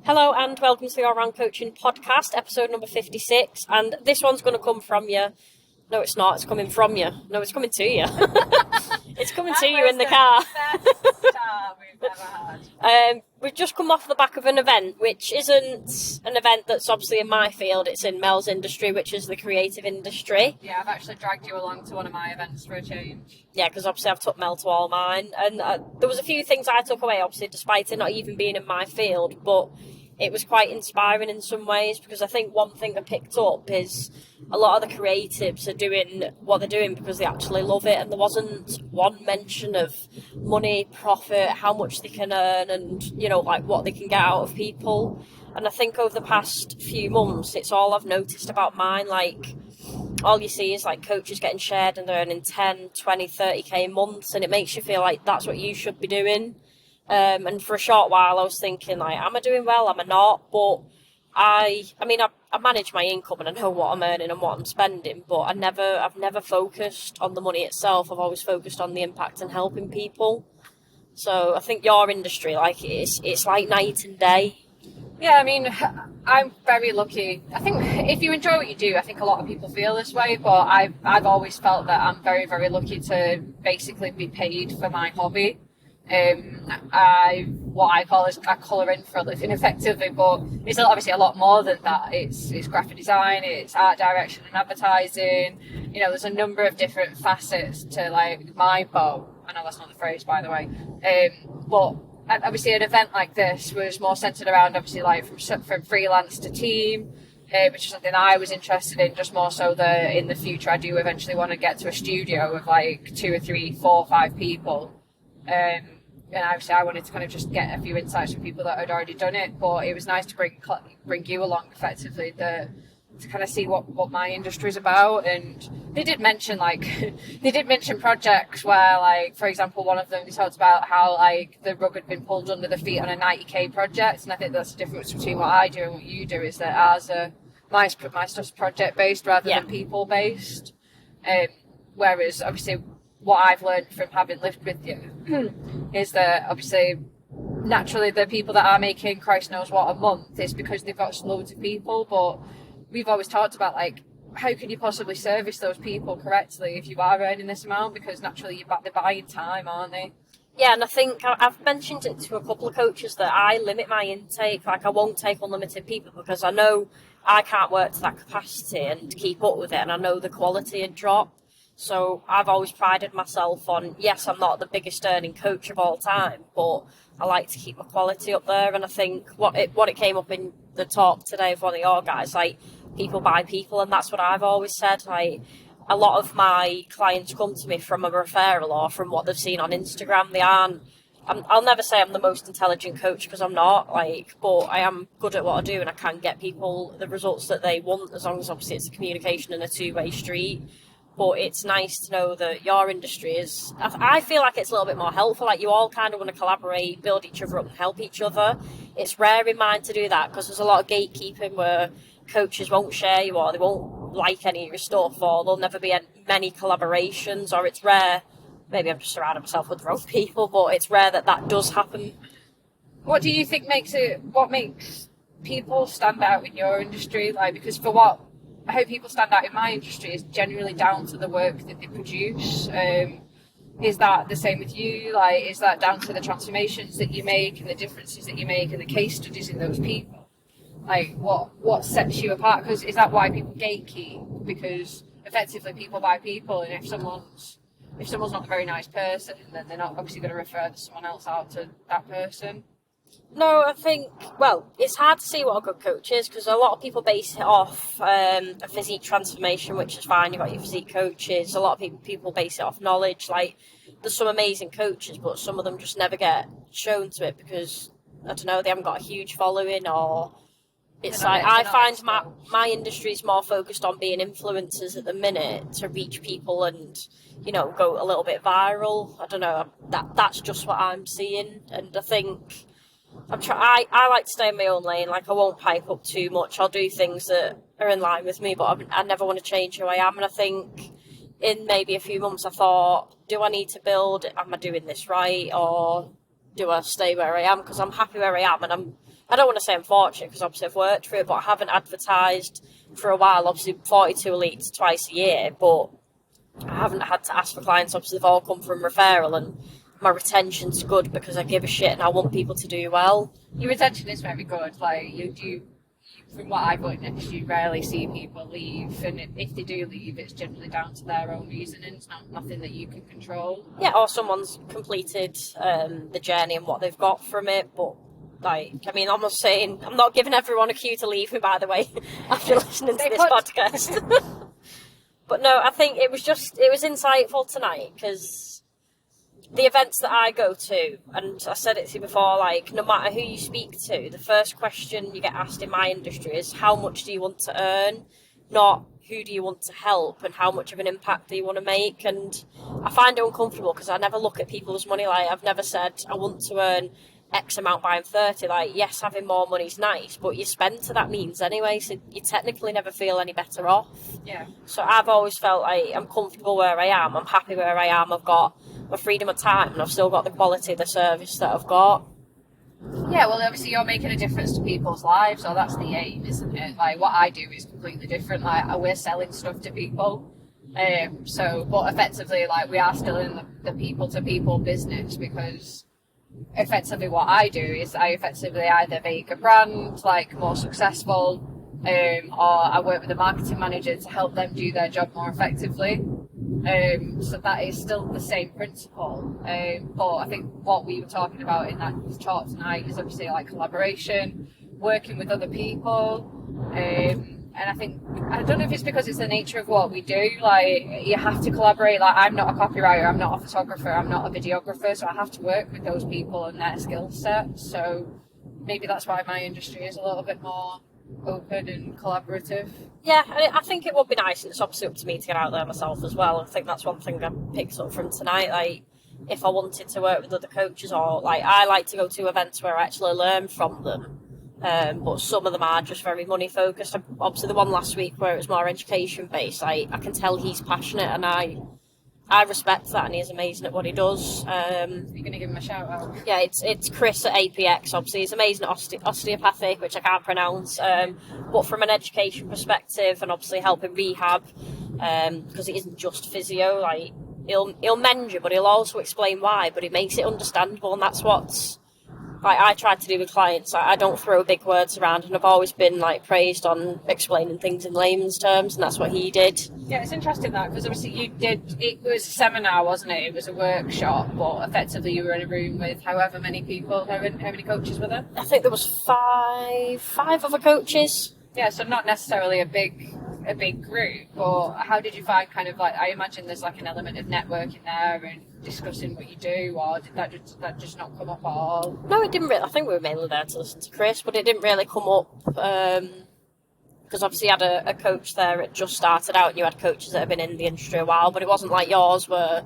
Hello and welcome to the All Round Coaching Podcast, episode number 56. And this one's going to come from you. No, it's not. It's coming from you. No, it's coming to you. It's coming to you in the car. Best start we've ever had. We've just come off the back of an event, which isn't an event that's obviously in my field. It's in Mel's industry, which is the creative industry. Yeah, I've actually dragged you along to one of my events for a change. Yeah, because obviously I've took Mel to all mine. And there was a few things I took away, obviously, despite it not even being in my field. But it was quite inspiring in some ways, because I think one thing I picked up is a lot of the creatives are doing what they're doing because they actually love it, and there wasn't one mention of money, profit, how much they can earn, and like what they can get out of people. And I think over the past few months, it's all I've noticed about mine. Like, all you see is like coaches getting shared and they're earning 10, 20, 30k months, and it makes you feel like that's what you should be doing. And for a short while I was thinking, like, am I doing well, am I not? But I manage my income and I know what I'm earning and what I'm spending, but I've never focused on the money itself. I've always focused on the impact and helping people. So I think your industry, like, it's like night and day. Yeah, I mean, I'm very lucky. I think if you enjoy what you do, I think a lot of people feel this way, but I've always felt that I'm very, very lucky to basically be paid for my hobby. What I call is I colour in for a living effectively, but it's obviously a lot more than that. It's graphic design, it's art direction and advertising. There's a number of different facets to like my bow. I know that's not the phrase, by the way. But obviously an event like this was more centred around obviously like from freelance to team. Which is something I was interested in, just more so that in the future I do eventually want to get to a studio of like 2 or 3, 4, 5 people. And obviously I wanted to kind of just get a few insights from people that had already done it, but it was nice to bring you along effectively to kind of see what my industry is about. And they did mention projects where, like, for example, one of them, they talked about how like the rug had been pulled under the feet on a 90k project, and I think that's the difference between what I do and what you do, is that my stuff's project based rather than people based. Whereas obviously what I've learned from having lived with you is that obviously naturally the people that are making Christ knows what a month is because they've got loads of people, but we've always talked about like how can you possibly service those people correctly if you are earning this amount, because naturally they're buying time, aren't they? Yeah, and I think I've mentioned it to a couple of coaches that I limit my intake. Like, I won't take unlimited people because I know I can't work to that capacity and keep up with it, and I know the quality would drop. So I've always prided myself on, yes, I'm not the biggest earning coach of all time, but I like to keep my quality up there. And I think what it came up in the talk today of one of your guys, like, people buy people, and that's what I've always said. Like, a lot of my clients come to me from a referral or from what they've seen on Instagram. I'll never say I'm the most intelligent coach, because I'm not, like, but I am good at what I do and I can get people the results that they want, as long as obviously it's a communication and a two-way street. But it's nice to know that your industry is, I feel like it's a little bit more helpful. Like, you all kind of want to collaborate, build each other up and help each other. It's rare in mine to do that, because there's a lot of gatekeeping where coaches won't share you, or they won't like any of your stuff, or there'll never be many collaborations, or it's rare. Maybe I'm just surrounding myself with the wrong people, but it's rare that does happen. What do you think what makes people stand out in your industry? Like, because how people stand out in my industry is generally down to the work that they produce. Is that the same with you? Like, is that down to the transformations that you make and the differences that you make and the case studies in those people? Like, what sets you apart? Because is that why people gatekeep? Because effectively people buy people, and if someone's not a very nice person, then they're not obviously going to refer someone else out to that person. No, I think, well, it's hard to see what a good coach is, because a lot of people base it off a physique transformation, which is fine. You've got your physique coaches. A lot of people base it off knowledge. Like, there's some amazing coaches, but some of them just never get shown to it because, I don't know, they haven't got a huge following, or it's like, I find my industry is more focused on being influencers at the minute to reach people and, go a little bit viral. I don't know, that's just what I'm seeing. And I think I like to stay in my own lane. Like, I won't pipe up too much. I'll do things that are in line with me, but I never want to change who I am. And I think in maybe a few months I thought, do I need to build? Am I doing this right? Or do I stay where I am? Because I'm happy where I am, and I don't want to say I'm fortunate because obviously I've worked for it, but I haven't advertised for a while. Obviously 42 Elites twice a year, but I haven't had to ask for clients. Obviously they've all come from referral, and my retention's good because I give a shit and I want people to do well. Your retention is very good. Like, you do, from what I've witnessed, you rarely see people leave, and if they do leave, it's generally down to their own reasoning. It's nothing that you can control. Yeah, or someone's completed the journey and what they've got from it, but like, I mean, I'm not saying, I'm not giving everyone a cue to leave me, by the way, after listening to this podcast. But no, I think it was insightful tonight, because the events that I go to, and I said it to you before, like, no matter who you speak to, the first question you get asked in my industry is, how much do you want to earn? Not who do you want to help and how much of an impact do you want to make. And I find it uncomfortable because I never look at people's money. Like, I've never said I want to earn X amount by I'm 30. Like, yes, having more money is nice, but you spend to that means anyway, so you technically never feel any better off. Yeah. So I've always felt like I'm comfortable where I am, I'm happy where I am, I've got my freedom of time, and I've still got the quality of the service that I've got. Yeah, well, obviously you're making a difference to people's lives, so that's the aim, isn't it? Like, what I do is completely different. Like, we're selling stuff to people. But effectively, like, we are still in the people-to-people business, because effectively what I do is I effectively either make a brand, like, more successful, or I work with a marketing manager to help them do their job more effectively. So that is still the same principle. But I think what we were talking about in that talk tonight is obviously like collaboration, working with other people. And I don't know if it's because it's the nature of what we do. Like, you have to collaborate. Like, I'm not a copywriter, I'm not a photographer, I'm not a videographer, so I have to work with those people and their skill set. So maybe that's why my industry is a little bit more open and collaborative. Yeah, I think it would be nice, and it's obviously up to me to get out there myself as well. I think that's one thing I picked up from tonight. Like, if I wanted to work with other coaches, or like, I like to go to events where I actually learn from them. But some of them are just very money focused. Obviously, the one last week where it was more education based, I can tell he's passionate, and I respect that, and he's amazing at what he does. You're going to give him a shout out? Yeah, it's Chris at APX. Obviously, he's amazing at osteopathic, which I can't pronounce. But from an education perspective, and obviously helping rehab, because it isn't just physio. Like, he'll mend you, but he'll also explain why. But he makes it understandable, and that's what's, like, I try to do with clients. I don't throw big words around, and I've always been like praised on explaining things in layman's terms, and that's what he did. Yeah, it's interesting that, because obviously it was a seminar, wasn't it? It was a workshop, but effectively you were in a room with however many people. How many coaches were there? I think there was five other coaches. Yeah, so not necessarily a big group, but how did you find, kind of, like, I imagine there's like an element of networking there and discussing what you do, or did that just not come up at all? No, it didn't really. I think we were mainly there to listen to Chris, but it didn't really come up, because obviously you had a coach there that just started out, and you had coaches that have been in the industry a while, but it wasn't like yours where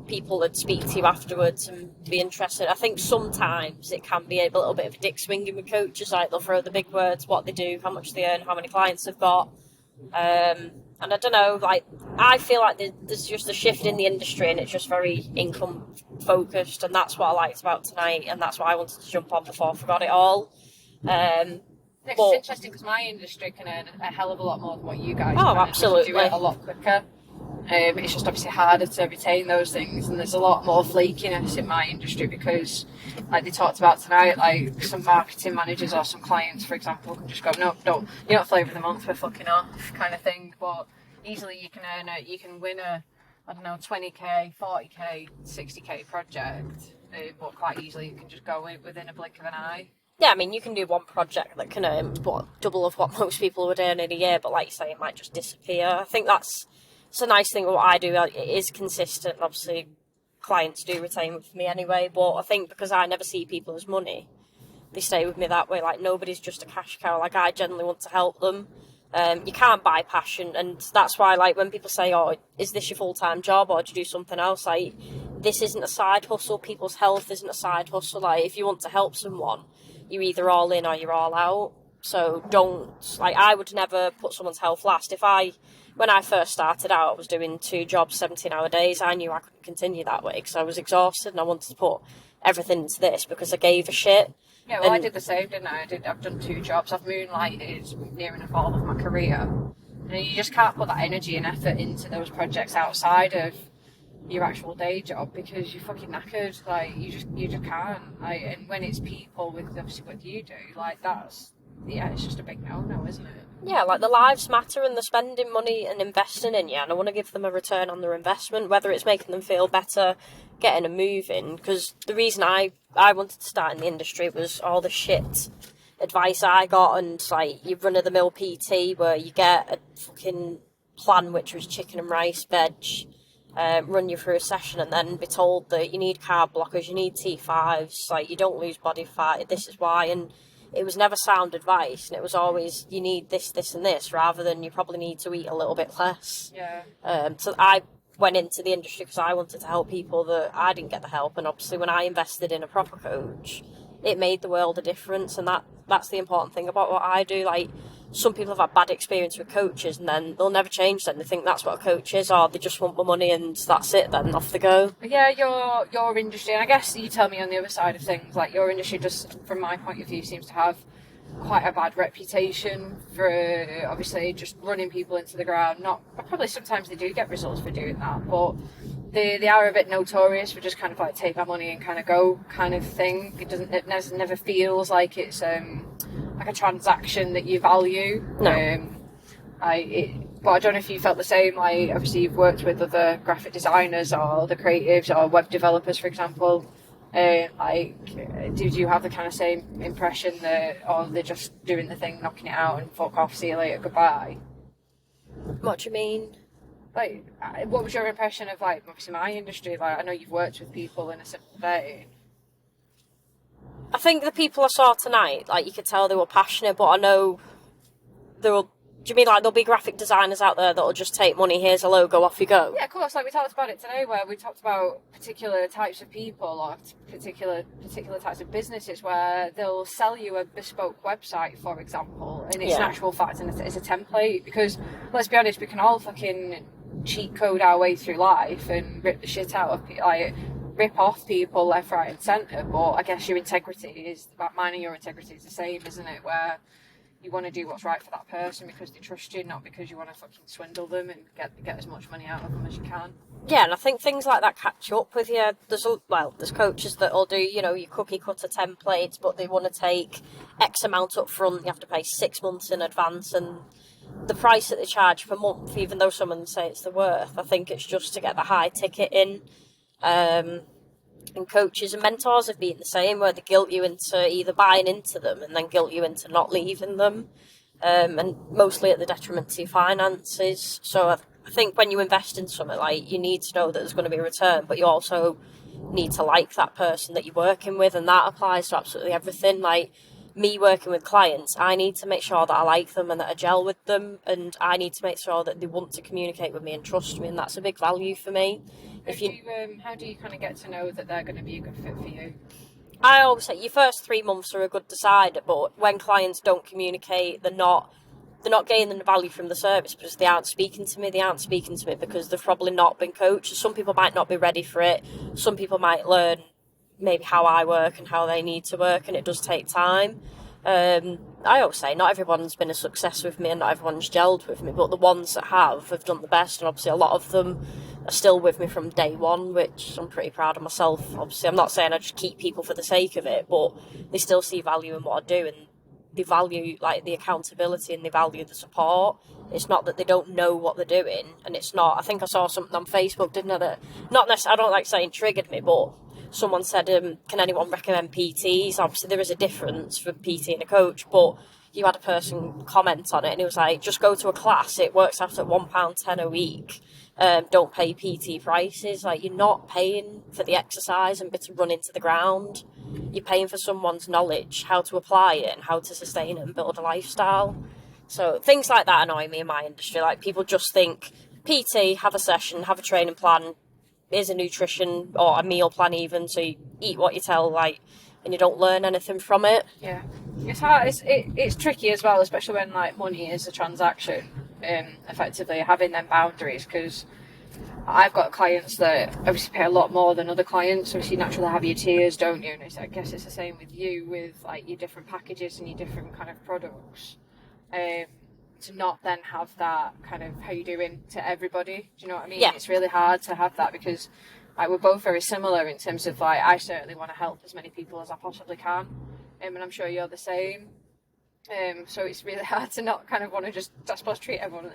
people would speak to you afterwards and be interested. I think sometimes it can be a little bit of a dick swinging with coaches, like they'll throw the big words, what they do, how much they earn, how many clients they've got. And I don't know, like, I feel like there's just a shift in the industry, and it's just very income focused, and that's what I liked about tonight, and that's why I wanted to jump on before I forgot it all. It's interesting because my industry can earn a hell of a lot more than what you guys can. Absolutely. You can do it a lot quicker. It's just obviously harder to retain those things, and there's a lot more flakiness in my industry because, like they talked about tonight, like some marketing managers or some clients, for example, can just go, no, don't, you're not flavour of the month, we're fucking off, kind of thing. But easily you can win a, I don't know, 20k, 40k, 60k project, but quite easily you can just go within a blink of an eye. Yeah, I mean, you can do one project that can earn double of what most people would earn in a year, but like you say, it might just disappear. I think it's a nice thing what I do. It is consistent. Obviously, clients do retain with me anyway, but I think because I never see people as money, they stay with me that way. Like, nobody's just a cash cow. Like, I genuinely want to help them. You can't buy passion, and that's why, like, when people say, oh, is this your full-time job, or do you do something else? Like, this isn't a side hustle. People's health isn't a side hustle. Like, if you want to help someone, you're either all in or you're all out. So don't, like, I would never put someone's health last. When I first started out, I was doing 2 jobs, 17-hour days. I knew I couldn't continue that way because I was exhausted, and I wanted to put everything into this because I gave a shit. Yeah, well, I did the same, didn't I? I've done 2 jobs. I've moonlighted near enough all of my career. And you just can't put that energy and effort into those projects outside of your actual day job because you're fucking knackered. Like, you just can't. Like, and when it's people with obviously what you do, like, it's just a big no-no, isn't it? Yeah, like the lives matter and they're spending money and investing in you, and I want to give them a return on their investment, whether it's making them feel better, getting them moving. Because the reason I wanted to start in the industry was all the shit advice I got, and like you run of the mill PT where you get a fucking plan which was chicken and rice, veg, run you through a session and then be told that you need carb blockers, you need T5s, like you don't lose body fat, this is why. And it was never sound advice, and it was always you need this, this, and this, rather than you probably need to eat a little bit less. Yeah. So I went into the industry because I wanted to help people that I didn't get the help, and obviously when I invested in a proper coach, it made the world a difference, and that's the important thing about what I do. Like, some people have had bad experience with coaches and then they'll never change then. They think that's what a coach is, or they just want more money and that's it then, off they go. Yeah, your industry, and I guess you tell me on the other side of things, like your industry just, from my point of view, seems to have quite a bad reputation for obviously just running people into the ground. Not probably sometimes they do get results for doing that, but they are a bit notorious for just kind of like take our money and kind of go kind of thing. It never feels like it's like a transaction that you value. No. But I don't know if you felt the same. Like, obviously you've worked with other graphic designers or other creatives or web developers, for example. Did you have the kind of same impression that, or they're just doing the thing, knocking it out and fuck off, see you later, goodbye? What do you mean? Like, what was your impression of, like, obviously my industry? Like, I know you've worked with people in a similar vein. I think the people I saw tonight, like, you could tell they were passionate, but I know there will. Do you mean like there'll be graphic designers out there that'll just take money, here's a logo, off you go? Yeah, of course. Like, we talked about it today, where we talked about particular types of people or particular types of businesses where they'll sell you a bespoke website, for example, and it's an actual fact and it's a template. Because let's be honest, we can all fucking cheat code our way through life and rip the shit out of people, like rip off people left, right, and centre. But I guess your integrity is, mine and your integrity is the same, isn't it? Where you want to do what's right for that person because they trust you, not because you want to fucking swindle them and get as much money out of them as you can. Yeah, and I think things like that catch up with you. There's coaches that'll do, your cookie cutter templates, but they want to take X amount up front. You have to pay 6 months in advance, and the price that they charge per month, even though some of them say it's the worth, I think it's just to get the high ticket in. And coaches and mentors have been the same, where they guilt you into either buying into them and then guilt you into not leaving them, and mostly at the detriment to your finances. So I think when you invest in something, like, you need to know that there's going to be a return, but you also need to like that person that you're working with, and that applies to absolutely everything. Like, me working with clients, I need to make sure that I like them and that I gel with them, and I need to make sure that they want to communicate with me and trust me, and that's a big value for me. How do you kind of get to know that they're going to be a good fit for you? I always say your first 3 months are a good decider, but when clients don't communicate, they're not gaining the value from the service because they aren't speaking to me. They aren't speaking to me because they've probably not been coached. Some people might not be ready for it. Some people might learn maybe how I work and how they need to work, and it does take time. I always say not everyone's been a success with me and not everyone's gelled with me, but the ones that have done the best, and obviously a lot of them are still with me from day one, which I'm pretty proud of myself. Obviously, I'm not saying I just keep people for the sake of it, but they still see value in what I do, and they value, like, the accountability, and they value the support. It's not that they don't know what they're doing, and it's not. I think I saw something on Facebook, didn't I, that not necessarily, I don't like saying triggered me, but someone said, can anyone recommend PTs? Obviously, there is a difference for PT and a coach, but you had a person comment on it, and it was like, just go to a class. It works out at £1.10 a week. Don't pay PT prices. Like, you're not paying for the exercise and to run into the ground. You're paying for someone's knowledge, how to apply it and how to sustain it and build a lifestyle. So things like that annoy me in my industry. Like, people just think PT, have a session, have a training plan, here's a nutrition or a meal plan even, so you eat what you tell, like, and you don't learn anything from it. Yeah, it's hard. It's tricky as well, especially when, like, money is a transaction. Effectively having them boundaries, because I've got clients that obviously pay a lot more than other clients. Obviously, you naturally have your tiers, don't you? And I guess it's the same with you, with like your different packages and your different kind of products. To not then have that kind of how you doing to everybody. Do you know what I mean? Yeah. It's really hard to have that because like we're both very similar in terms of like I certainly want to help as many people as I possibly can, and I'm sure you're the same. So it's really hard to not kind of want to just, I suppose, treat everyone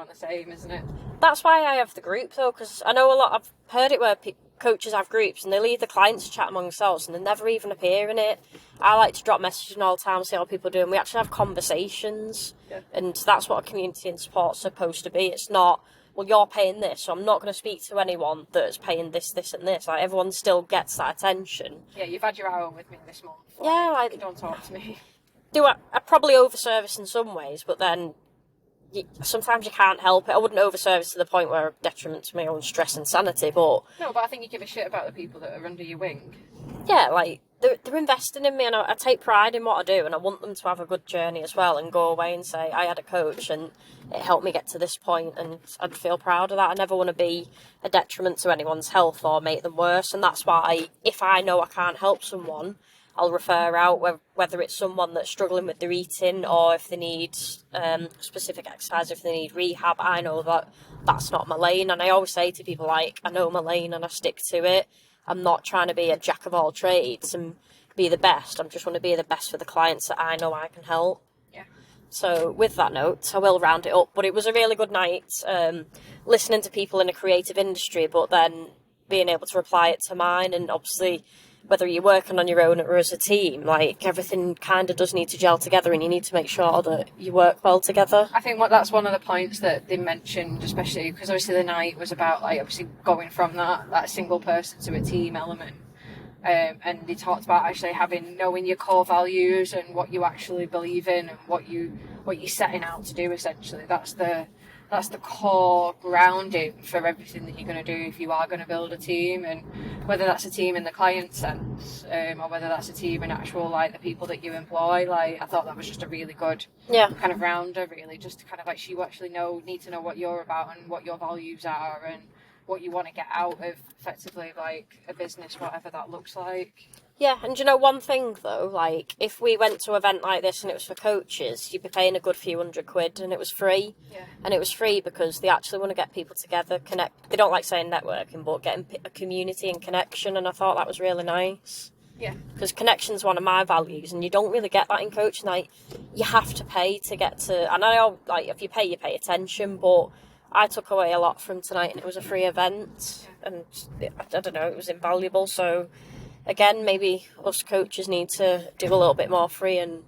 the same, isn't it? That's why I have the group though, because I know I've heard it where coaches have groups and they leave the clients to chat among themselves and they never even appear in it. I like to drop messages all the time, see how people do, and we actually have conversations. Yeah. And that's what a community and support's supposed to be. It's not, well, you're paying this, so I'm not going to speak to anyone that's paying this, this and this. Like, everyone still gets that attention. Yeah, you've had your hour with me this month. Yeah, like, you don't talk to me. I probably overservice in some ways, but then sometimes you can't help it. I wouldn't overservice to the point where detriment to my own stress and sanity, but... No, but I think you give a shit about the people that are under your wing. Yeah, like, they're investing in me, and I take pride in what I do, and I want them to have a good journey as well, and go away and say, I had a coach, and it helped me get to this point, and I'd feel proud of that. I never want to be a detriment to anyone's health or make them worse, and that's why, if I know I can't help someone, I'll refer out, whether it's someone that's struggling with their eating or if they need specific exercise, if they need rehab. I know that that's not my lane, and I always say to people, like, I know my lane and I stick to it. I'm not trying to be a jack of all trades and be the best. I just want to be the best for the clients that I know I can help. Yeah. So with that note, I will round it up. But it was a really good night listening to people in a creative industry, but then being able to apply it to mine. And obviously, whether you're working on your own or as a team, like, everything kind of does need to gel together, and you need to make sure that you work well together. I think that's one of the points that they mentioned, especially because obviously the night was about, like, obviously going from that single person to a team element. And they talked about actually knowing your core values and what you actually believe in and what you're setting out to do. Essentially, that's the core grounding for everything that you're going to do if you are going to build a team, and whether that's a team in the client sense, or whether that's a team in actual, like, the people that you employ. Like, I thought that was just a really good kind of rounder, really, just to kind of, like, you actually need to know what you're about and what your values are and what you want to get out of, effectively, like, a business, whatever that looks like. Yeah, and you know, one thing though, like, if we went to an event like this and it was for coaches, you'd be paying a good few £100 and it was free. Yeah. And it was free because they actually want to get people together, connect. They don't like saying networking, but getting a community and connection, and I thought that was really nice. Yeah. Because connection's one of my values, and you don't really get that in coaching. Like, you have to pay to get to, and I know, like, if you pay attention, but I took away a lot from tonight, and it was a free event, and I don't know, it was invaluable. So again, maybe us coaches need to do a little bit more free and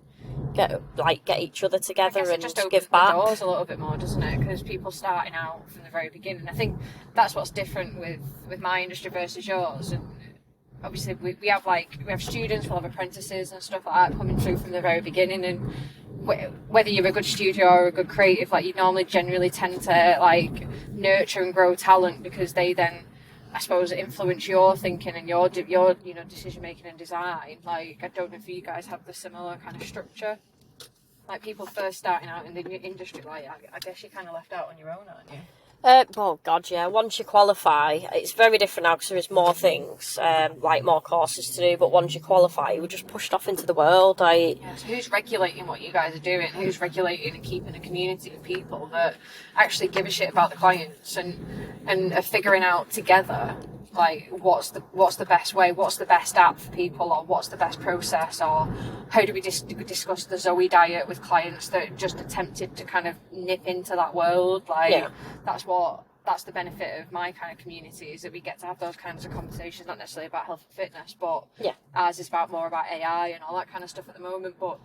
get each other together and just give back. The doors a little bit more, doesn't it? Because people starting out from the very beginning, I think that's what's different with my industry versus yours. And obviously we have students, we'll have apprentices and stuff like that coming through from the very beginning, and whether you're a good studio or a good creative, like, you normally generally tend to, like, nurture and grow talent because they then, I suppose, influence your thinking and your decision making and design. Like, I don't know if you guys have the similar kind of structure. Like, people first starting out in the industry, like, I guess you're kind of left out on your own, aren't you? Oh God, yeah. Once you qualify, it's very different now because there is more things, like more courses to do. But once you qualify, you were just pushed off into the world. So who's regulating what you guys are doing? Who's regulating and keeping a community of people that actually give a shit about the clients and are figuring out together, like, what's the best way, what's the best app for people, or what's the best process, or how do we discuss the Zoe diet with clients that just attempted to kind of nip into that world. Like, that's the benefit of my kind of community, is that we get to have those kinds of conversations, not necessarily about health and fitness, but ours is more about AI and all that kind of stuff at the moment. But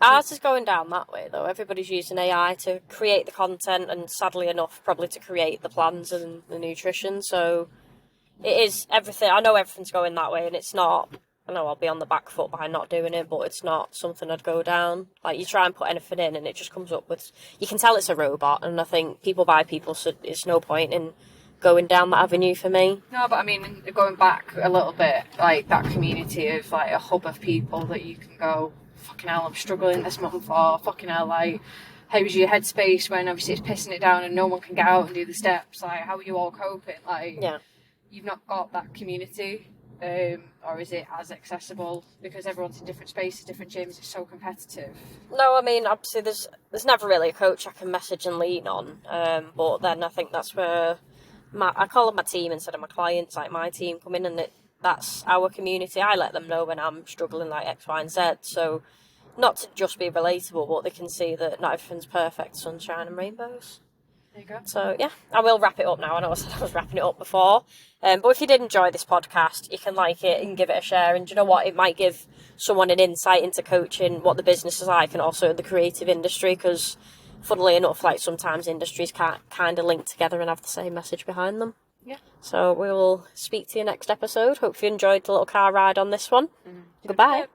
ours is going down that way though. Everybody's using AI to create the content, and sadly enough, probably to create the plans and the nutrition. So it is everything. I know everything's going that way, and it's not. I know I'll be on the back foot by not doing it, but it's not something I'd go down. Like, you try and put anything in, and it just comes up with. You can tell it's a robot, and I think people buy people, so it's no point in going down that avenue for me. No, but I mean, going back a little bit, like, that community of, like, a hub of people that you can go, fucking hell, I'm struggling this month, or fucking hell, like, how was your headspace when obviously it's pissing it down and no one can get out and do the steps? Like, how are you all coping? Like, Yeah. you've not got that community, or is it as accessible because everyone's in different spaces, different gyms? It's so competitive. No, I mean, obviously there's never really a coach I can message and lean on, but then I think that's where I call them my team instead of my clients. Like, my team come in and that's our community. I let them know when I'm struggling like X, Y and Z, so not to just be relatable, but they can see that not everything's perfect, sunshine and rainbows. There you go. So yeah, I will wrap it up now. I know I said I was wrapping it up before, but if you did enjoy this podcast, you can like it and give it a share. And do you know what? It might give someone an insight into coaching, what the business is like, and also the creative industry. Because, funnily enough, like sometimes industries can't kind of link together and have the same message behind them. Yeah. So we will speak to you next episode. Hope you enjoyed the little car ride on this one. Goodbye.